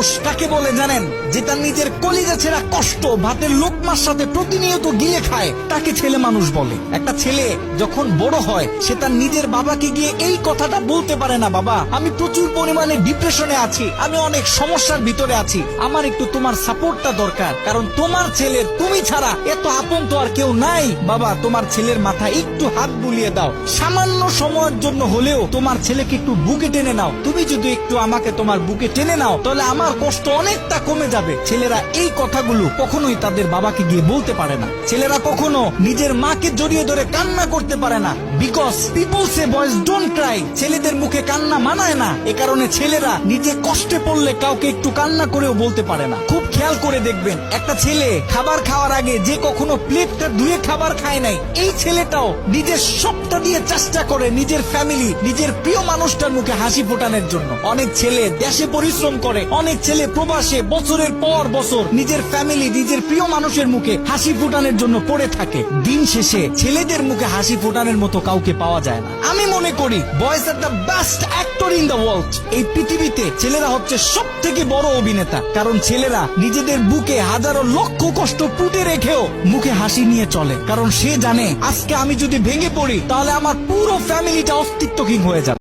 মানুষ কাকে বলে জানেন? যে তার নিজের কলিজা ছেঁড়া কষ্ট ভাতের লোকমার সাথে প্রতিনিয়ত গিলে খায়, তাকে ছেলে মানুষ বলে। একটা ছেলে যখন বড় হয়, সে তার নিজের বাবাকে গিয়ে এই কথাটা বলতে পারে না, বাবা আমি প্রচুর পরিমাণে ডিপ্রেশনে আছি, আমি অনেক সমস্যার ভিতরে আছি, আমার একটু তোমার সাপোর্টটা দরকার, কারণ তোমার ছেলের তুমি ছাড়া এত আপন তো আর কেউ নাই। বাবা তোমার ছেলের মাথায় একটু হাত বুলিয়ে দাও, সামান্য সময়ের জন্য হলেও তোমার ছেলেকে একটু বুকে টেনে নাও। তুমি যদি একটু আমাকে তোমার বুকে টেনে নাও, তাহলে আমার কষ্ট অনেকটা কমে যাবে। ছেলেরা এই কথাগুলো কখনোই তাদের বাবাকে গিয়ে বলতে পারে না। ছেলেরা কখনো নিজের মাকে জড়িয়ে ধরে কান্না করতে পারে না, because people say boys don't Cry. ছেলেদের মুখে কান্না মানায় না, এ কারণে ছেলেরা নিজে কষ্টে পড়লে কাউকে একটু কান্না করেও বলতে পারে না। খুব খেয়াল করে দেখবেন, একটা ছেলে খাবার খাওয়ার আগে যে কখনো প্লেটটা ধুয়ে খাবার খায় নাই, এই ছেলেটাও নিজের সবটা দিয়ে চেষ্টা করে নিজের ফ্যামিলি, নিজের প্রিয় মানুষটার মুখে হাসি ফোটানোর জন্য। অনেক ছেলে দেশে পরিশ্রম করে, অনেক ছেলে প্রবাসে বছরের পর বছর নিজের ফ্যামিলি, নিজের প্রিয় মানুষের মুখে হাসি ফোটানোর জন্য পড়ে থাকে। দিন শেষে ছেলেদের মুখে হাসি ফোটানোর মতো কাউকে পাওয়া যায় না। আমি মনে করি boys are the best actor in the world. এই পৃথিবীতে ছেলেরা হচ্ছে সব থেকে বড় অভিনেতা, কারণ ছেলেরা নিজেদের বুকে হাজারো লক্ষ কষ্ট পুঁতে রেখেও মুখে হাসি নিয়ে চলে, কারণ সে জানে আজকে আমি যদি ভেঙে পড়ি তাহলে আমার পুরো ফ্যামিলিটা অস্তিত্বহীন হয়ে যাবে।